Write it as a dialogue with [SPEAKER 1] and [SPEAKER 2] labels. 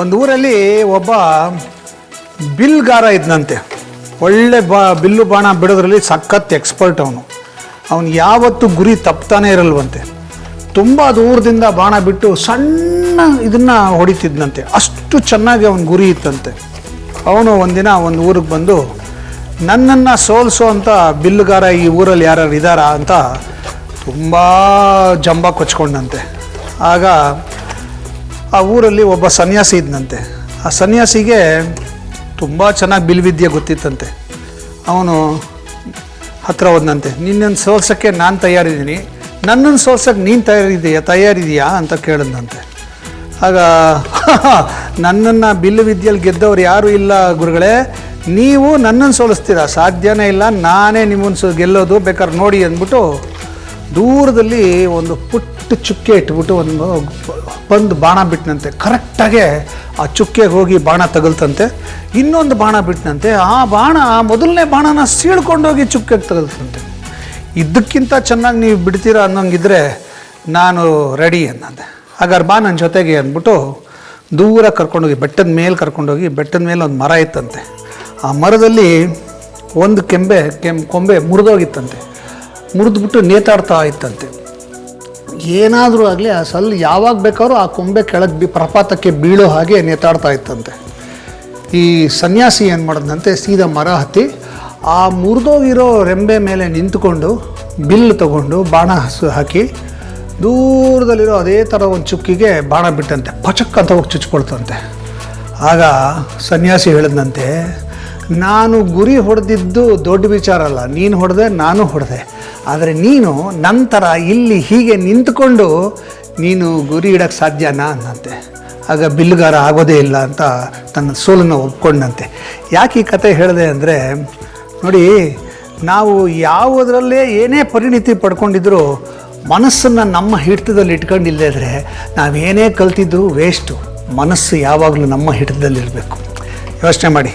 [SPEAKER 1] ಒಂದು ಊರಲ್ಲಿ ಒಬ್ಬ ಬಿಲ್ಗಾರ ಇದ್ದಂತೆ. ಒಳ್ಳೆ ಬಿಲ್ಲು ಬಾಣ ಬಿಡೋದ್ರಲ್ಲಿ ಸಖತ್ ಎಕ್ಸ್ಪರ್ಟ್ ಅವನು ಯಾವತ್ತೂ ಗುರಿ ತಪ್ತಾನೆ ಇರಲ್ವಂತೆ. ತುಂಬ ದೂರದಿಂದ ಬಾಣ ಬಿಟ್ಟು ಸಣ್ಣ ಇದನ್ನು ಹೊಡಿತಿದ್ದಂತೆ, ಅಷ್ಟು ಚೆನ್ನಾಗಿ ಅವನ ಗುರಿ ಇತ್ತಂತೆ. ಅವನು ಒಂದಿನ ಒಂದು ಊರಿಗೆ ಬಂದು ನನ್ನನ್ನು ಸೋಲಿಸೋ ಅಂತ ಬಿಲ್ಲುಗಾರ ಈ ಊರಲ್ಲಿ ಯಾರು ಇದ್ದಾರಾ ಅಂತ ತುಂಬ ಜಂಬ ಕೊಚ್ಕೊಂಡಂತೆ. ಆಗ ಆ ಊರಲ್ಲಿ ಒಬ್ಬ ಸನ್ಯಾಸಿ ಇದ್ದಂತೆ. ಆ ಸನ್ಯಾಸಿಗೆ ತುಂಬ ಚೆನ್ನಾಗಿ ಬಿಲ್ವಿದ್ಯೆ ಗೊತ್ತಿತ್ತಂತೆ. ಅವನು ಹತ್ರ ಹೋದಂತೆ, ನಿನ್ನನ್ನು ಸೋಲ್ಸೋಕ್ಕೆ ನಾನು ತಯಾರಿದ್ದೀನಿ, ನನ್ನನ್ನು ಸೋಲ್ಸೋಕ್ಕೆ ನೀನು ತಯಾರಿದೆಯಾ ಅಂತ ಕೇಳಿದಂತೆ. ಆಗ ನನ್ನನ್ನು ಬಿಲ್ಲು ವಿದ್ಯೆಯಲ್ಲಿ ಗೆದ್ದವ್ರು ಯಾರೂ ಇಲ್ಲ ಗುರುಗಳೇ, ನೀವು ನನ್ನನ್ನು ಸೋಲಿಸ್ತೀರಾ, ಸಾಧ್ಯನೇ ಇಲ್ಲ, ನಾನೇ ನಿಮ್ಮನ್ನು ಗೆಲ್ಲೋದು, ಬೇಕಾದ್ರೆ ನೋಡಿ ಅಂದ್ಬಿಟ್ಟು ದೂರದಲ್ಲಿ ಒಂದು ಪುಟ್ಟ ಚುಕ್ಕೆ ಇಟ್ಬಿಟ್ಟು ಒಂದು ಬಾಣ ಬಿಟ್ಟನಂತೆ. ಕರೆಕ್ಟಾಗೆ ಆ ಚುಕ್ಕೆಗೆ ಹೋಗಿ ಬಾಣ ತಗಲ್ತಂತೆ. ಇನ್ನೊಂದು ಬಾಣ ಬಿಟ್ಟನಂತೆ. ಆ ಬಾಣ ಮೊದಲನೇ ಬಾಣನ ಸೀಳ್ಕೊಂಡೋಗಿ ಚುಕ್ಕೆಗೆ ತಗಲ್ತಂತೆ. ಇದಕ್ಕಿಂತ ಚೆನ್ನಾಗಿ ನೀವು ಬಿಡ್ತೀರಾ ಅನ್ನೋಂಗಿದ್ರೆ ನಾನು ರೆಡಿ ಅನ್ನಂತೆ. ಹಾಗಾದ್ರೆ ಬಾ ನನ್ನ ಜೊತೆಗೆ ಅಂದ್ಬಿಟ್ಟು ದೂರ ಕರ್ಕೊಂಡೋಗಿ ಬೆಟ್ಟದ ಮೇಲೆ ಕರ್ಕೊಂಡೋಗಿ, ಬೆಟ್ಟದ ಮೇಲೆ ಒಂದು ಮರ ಇತ್ತಂತೆ. ಆ ಮರದಲ್ಲಿ ಒಂದು ಕೊಂಬೆ ಮುರಿದೋಗಿತ್ತಂತೆ. ಮುರಿದ್ಬಿಟ್ಟು ನೇತಾಡ್ತಾ ಇತ್ತಂತೆ. ಏನಾದರೂ ಆಗಲಿ ಆ ಸಲ್ಲು ಯಾವಾಗ ಬೇಕಾದ್ರೂ ಆ ಕೊಂಬೆ ಕೆಳಗೆ ಪ್ರಪಾತಕ್ಕೆ ಬೀಳೋ ಹಾಗೆ ನೇತಾಡ್ತಾ ಇತ್ತಂತೆ. ಈ ಸನ್ಯಾಸಿ ಏನು ಮಾಡಿದಂತೆ, ಸೀದಾ ಮರ ಹತ್ತಿ ಆ ಮುರಿದೋಗಿರೋ ರೆಂಬೆ ಮೇಲೆ ನಿಂತ್ಕೊಂಡು ಬಿಲ್ಲು ತಗೊಂಡು ಬಾಣ ಹಾಕಿ ದೂರದಲ್ಲಿರೋ ಅದೇ ಥರ ಒಂದು ಚುಕ್ಕಿಗೆ ಬಾಣ ಬಿಟ್ಟಂತೆ. ಪಚಕ್ ಅಂತ ಹೋಗಿ ಚುಚ್ಕೊಳ್ತಂತೆ. ಆಗ ಸನ್ಯಾಸಿ ಹೇಳಿದಂತೆ, ನಾನು ಗುರಿ ಹೊಡೆದಿದ್ದು ದೊಡ್ಡ ವಿಚಾರ ಅಲ್ಲ, ನೀನು ಹೊಡೆದೆ ನಾನು ಹೊಡೆದೆ, ಆದರೆ ನೀನು ನಂತರ ಇಲ್ಲಿ ಹೀಗೆ ನಿಂತ್ಕೊಂಡು ನೀನು ಗುರಿ ಇಡೋಕ್ಕೆ ಸಾಧ್ಯನಾ ಅನ್ನಂತೆ. ಆಗ ಬಿಲ್ಲುಗಾರ ಆಗೋದೇ ಇಲ್ಲ ಅಂತ ತನ್ನ ಸೋಲನ್ನು ಒಪ್ಕೊಂಡಂತೆ. ಯಾಕೆ ಈ ಕತೆ ಹೇಳಿದೆ ಅಂದರೆ, ನೋಡಿ, ನಾವು ಯಾವುದರಲ್ಲೇ ಏನೇ ಪರಿಣಿತಿ ಪಡ್ಕೊಂಡಿದ್ರೂ ಮನಸ್ಸನ್ನು ನಮ್ಮ ಹಿಡಿತದಲ್ಲಿ ಇಟ್ಕೊಂಡಿಲ್ಲದೇ ಇದ್ದರೆ ನಾವೇನೇ ಕಲ್ತಿದ್ರೂ ವೇಸ್ಟು. ಮನಸ್ಸು ಯಾವಾಗಲೂ ನಮ್ಮ ಹಿಡಿತದಲ್ಲಿರಬೇಕು. ಯೋಚನೆ ಮಾಡಿ.